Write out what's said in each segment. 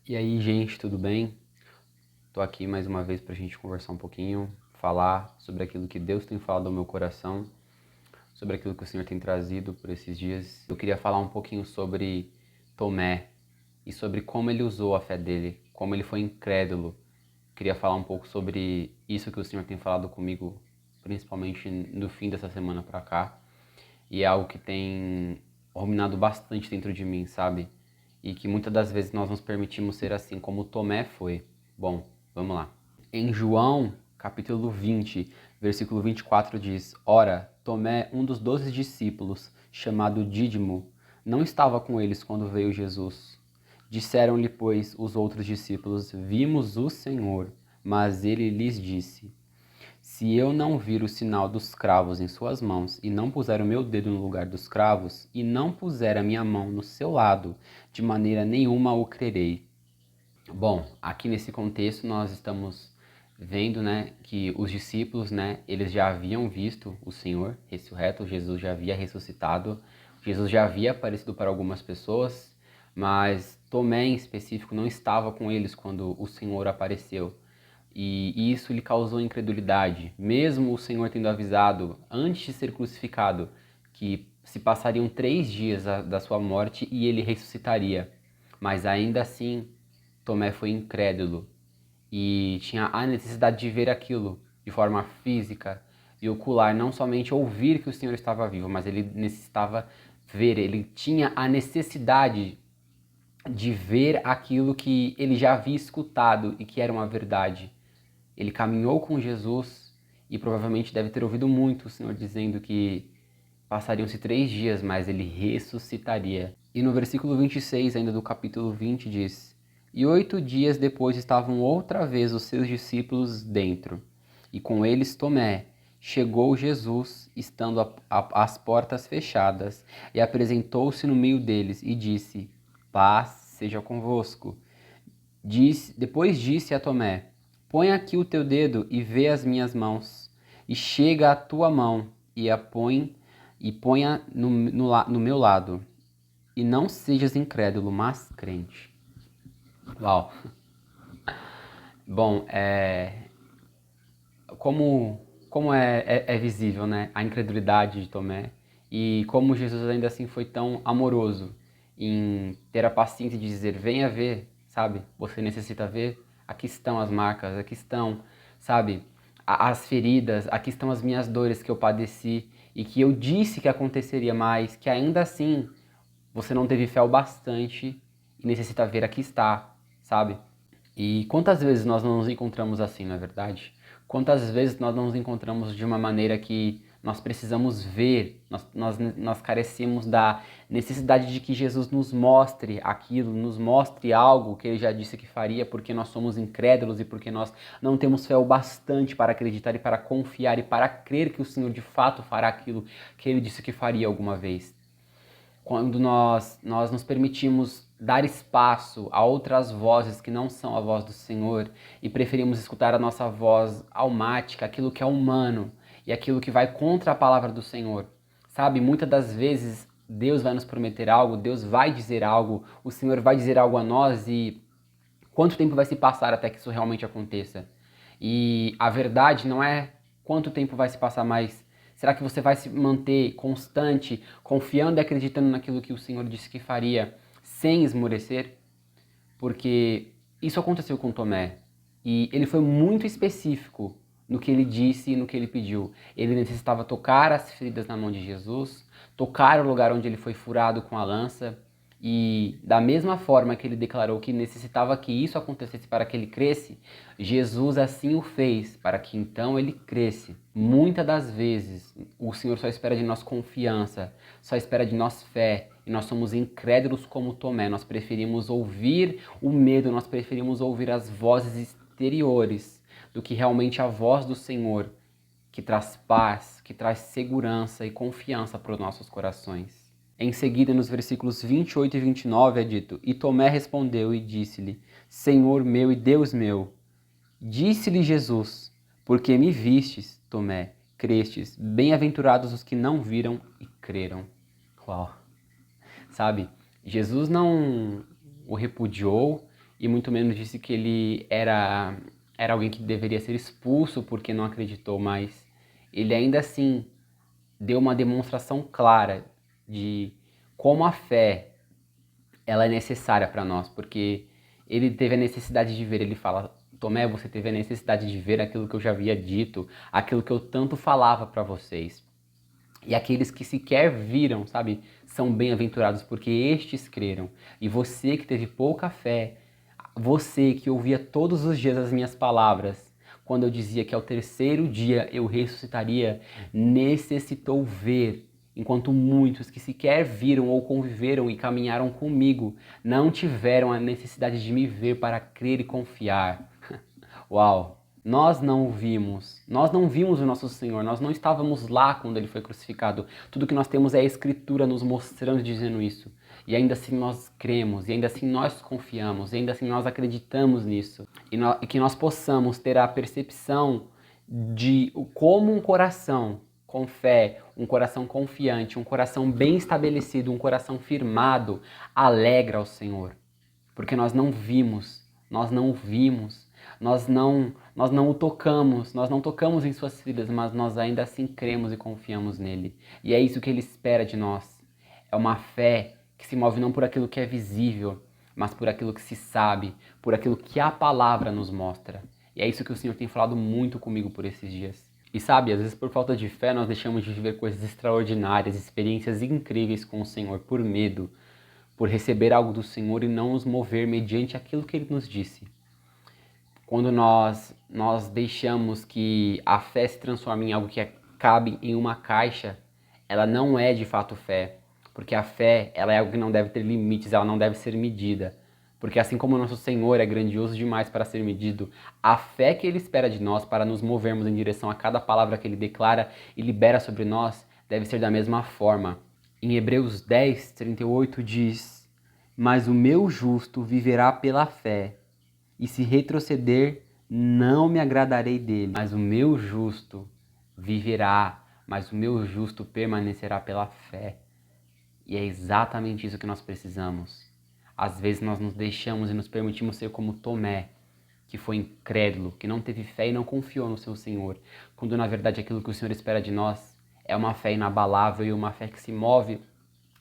E aí, gente, tudo bem? Tô aqui mais uma vez pra gente conversar um pouquinho, falar sobre aquilo que Deus tem falado ao meu coração, sobre aquilo que o Senhor tem trazido por esses dias. Eu queria falar um pouquinho sobre Tomé e sobre como ele usou a fé dele, como ele foi incrédulo. Queria falar um pouco sobre isso que o Senhor tem falado comigo, principalmente no fim dessa semana pra cá. E é algo que tem ruminado bastante dentro de mim, sabe? E que muitas das vezes nós nos permitimos ser assim, como Tomé foi. Bom, vamos lá. Em João, capítulo 20, versículo 24 diz: Ora, Tomé, um dos 12 discípulos, chamado Dídimo, não estava com eles quando veio Jesus. Disseram-lhe, pois, os outros discípulos: Vimos o Senhor. Mas ele lhes disse: Se eu não vir o sinal dos cravos em suas mãos, e não puser o meu dedo no lugar dos cravos, e não puser a minha mão no seu lado, de maneira nenhuma o crerei. Bom, aqui nesse contexto nós estamos vendo, né, que os discípulos, né, eles já haviam visto o Senhor ressurreto, Jesus já havia ressuscitado, Jesus já havia aparecido para algumas pessoas, mas Tomé em específico não estava com eles quando o Senhor apareceu. E isso lhe causou incredulidade, mesmo o Senhor tendo avisado antes de ser crucificado que se passariam 3 dias da sua morte e ele ressuscitaria. Mas ainda assim, Tomé foi incrédulo e tinha a necessidade de ver aquilo de forma física e ocular, não somente ouvir que o Senhor estava vivo, mas ele necessitava ver, ele tinha a necessidade de ver aquilo que ele já havia escutado e que era uma verdade. Ele caminhou com Jesus e provavelmente deve ter ouvido muito o Senhor dizendo que passariam-se 3 dias, mas ele ressuscitaria. E no versículo 26 ainda do capítulo 20 diz: E 8 dias depois estavam outra vez os seus discípulos dentro, e com eles Tomé. Chegou Jesus, estando as portas fechadas, e apresentou-se no meio deles e disse: Paz seja convosco. Depois disse a Tomé: Põe aqui o teu dedo e vê as minhas mãos, e chega a tua mão e a põe e ponha no meu lado, e não sejas incrédulo, mas crente. Uau! Bom, como é visível, né, a incredulidade de Tomé e como Jesus ainda assim foi tão amoroso em ter a paciência de dizer, venha ver, sabe? Você necessita ver, aqui estão as marcas, aqui estão, sabe? As feridas, aqui estão as minhas dores que eu padeci e que eu disse que aconteceria, mas que ainda assim você não teve fé o bastante e necessita ver, aqui está, sabe? E quantas vezes nós não nos encontramos assim, não é verdade? Quantas vezes nós não nos encontramos de uma maneira que nós precisamos ver, nós carecemos da necessidade de que Jesus nos mostre aquilo, nos mostre algo que ele já disse que faria, porque nós somos incrédulos e porque nós não temos fé o bastante para acreditar e para confiar e para crer que o Senhor de fato fará aquilo que ele disse que faria alguma vez. Quando nós nos permitimos dar espaço a outras vozes que não são a voz do Senhor e preferimos escutar a nossa voz almática, aquilo que é humano e aquilo que vai contra a palavra do Senhor. Sabe, muitas das vezes Deus vai nos prometer algo, Deus vai dizer algo, o Senhor vai dizer algo a nós e quanto tempo vai se passar até que isso realmente aconteça? E a verdade não é quanto tempo vai se passar, mas será que você vai se manter constante, confiando e acreditando naquilo que o Senhor disse que faria, sem esmorecer? Porque isso aconteceu com Tomé. E ele foi muito específico no que ele disse e no que ele pediu. Ele necessitava tocar as feridas na mão de Jesus, tocar o lugar onde ele foi furado com a lança, e da mesma forma que ele declarou que necessitava que isso acontecesse para que ele cresce, Jesus assim o fez, para que então ele cresce. Muitas das vezes, o Senhor só espera de nós confiança, só espera de nós fé, e nós somos incrédulos como Tomé. Nós preferimos ouvir o medo, nós preferimos ouvir as vozes exteriores do que realmente a voz do Senhor, que traz paz, que traz segurança e confiança para os nossos corações. Em seguida, nos versículos 28 e 29 é dito: E Tomé respondeu e disse-lhe: Senhor meu e Deus meu. Disse-lhe Jesus: Porque me vistes, Tomé, crestes, bem-aventurados os que não viram e creram. Uau! Sabe? Jesus não o repudiou e muito menos disse que ele era alguém que deveria ser expulso porque não acreditou, mas ele ainda assim deu uma demonstração clara de como a fé ela é necessária para nós, porque ele teve a necessidade de ver, ele fala: Tomé, você teve a necessidade de ver aquilo que eu já havia dito, aquilo que eu tanto falava para vocês. E aqueles que sequer viram, sabe, são bem-aventurados, porque estes creram. E você que teve pouca fé, você que ouvia todos os dias as minhas palavras, quando eu dizia que ao terceiro dia eu ressuscitaria, necessitou ver, enquanto muitos que sequer viram ou conviveram e caminharam comigo não tiveram a necessidade de me ver para crer e confiar. Uau! Nós não vimos o nosso Senhor, nós não estávamos lá quando ele foi crucificado. Tudo que nós temos é a Escritura nos mostrando, dizendo isso. E ainda assim nós cremos, e ainda assim nós confiamos, e ainda assim nós acreditamos nisso. E que nós possamos ter a percepção de como um coração com fé, um coração confiante, um coração bem estabelecido, um coração firmado, alegra ao Senhor. Porque nós não vimos, nós não o vimos, nós não o tocamos, nós não tocamos em suas feridas, mas nós ainda assim cremos e confiamos nele. E é isso que ele espera de nós. É uma fé que se move não por aquilo que é visível, mas por aquilo que se sabe, por aquilo que a palavra nos mostra. E é isso que o Senhor tem falado muito comigo por esses dias. E sabe, às vezes por falta de fé nós deixamos de viver coisas extraordinárias, experiências incríveis com o Senhor por medo, por receber algo do Senhor e não nos mover mediante aquilo que Ele nos disse. Quando nós deixamos que a fé se transforme em algo que cabe em uma caixa, ela não é de fato fé. Porque a fé, ela é algo que não deve ter limites, ela não deve ser medida. Porque assim como o nosso Senhor é grandioso demais para ser medido, a fé que Ele espera de nós para nos movermos em direção a cada palavra que Ele declara e libera sobre nós, deve ser da mesma forma. Em Hebreus 10, 38 diz: Mas o meu justo viverá pela fé, e se retroceder, não me agradarei dele. Mas o meu justo viverá, mas o meu justo permanecerá pela fé. E é exatamente isso que nós precisamos. Às vezes nós nos deixamos e nos permitimos ser como Tomé, que foi incrédulo, que não teve fé e não confiou no seu Senhor, quando na verdade aquilo que o Senhor espera de nós é uma fé inabalável e uma fé que se move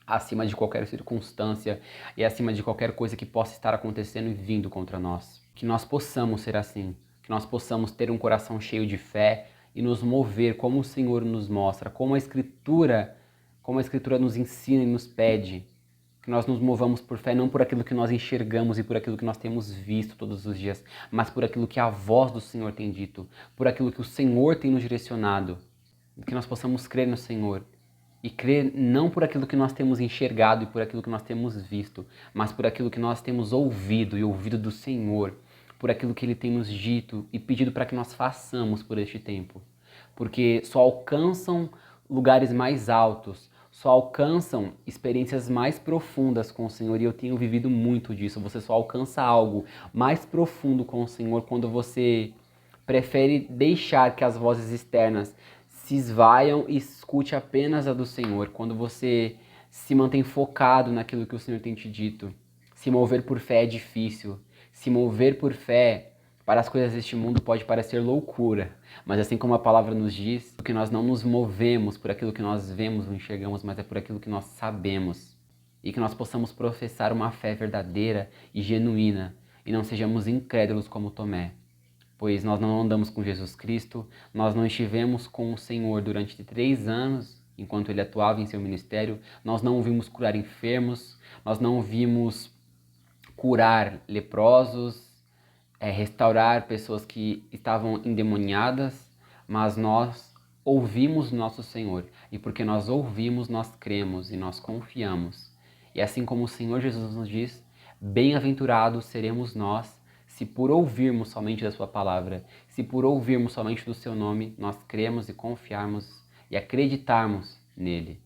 acima de qualquer circunstância e acima de qualquer coisa que possa estar acontecendo e vindo contra nós. Que nós possamos ser assim, que nós possamos ter um coração cheio de fé e nos mover como o Senhor nos mostra, como a Escritura nos ensina e nos pede. Que nós nos movamos por fé, não por aquilo que nós enxergamos e por aquilo que nós temos visto todos os dias, mas por aquilo que a voz do Senhor tem dito, por aquilo que o Senhor tem nos direcionado. Que nós possamos crer no Senhor. E crer não por aquilo que nós temos enxergado e por aquilo que nós temos visto, mas por aquilo que nós temos ouvido e ouvido do Senhor, por aquilo que Ele tem nos dito e pedido para que nós façamos por este tempo. Porque só alcançam lugares mais altos, só alcançam experiências mais profundas com o Senhor, e eu tenho vivido muito disso. Você só alcança algo mais profundo com o Senhor quando você prefere deixar que as vozes externas se esvaiam e escute apenas a do Senhor. Quando você se mantém focado naquilo que o Senhor tem te dito. Se mover por fé é difícil. Se mover por fé para as coisas deste mundo pode parecer loucura. Mas assim como a palavra nos diz, que nós não nos movemos por aquilo que nós vemos ou enxergamos, mas é por aquilo que nós sabemos. E que nós possamos professar uma fé verdadeira e genuína, e não sejamos incrédulos como Tomé. Pois nós não andamos com Jesus Cristo, nós não estivemos com o Senhor durante 3 anos, enquanto Ele atuava em seu ministério, nós não o vimos curar enfermos, nós não o vimos curar leprosos, restaurar pessoas que estavam endemoniadas, mas nós ouvimos nosso Senhor, e porque nós ouvimos, nós cremos e nós confiamos. E assim como o Senhor Jesus nos diz, bem-aventurados seremos nós, se por ouvirmos somente da sua palavra, se por ouvirmos somente do seu nome, nós cremos e confiarmos e acreditarmos nele.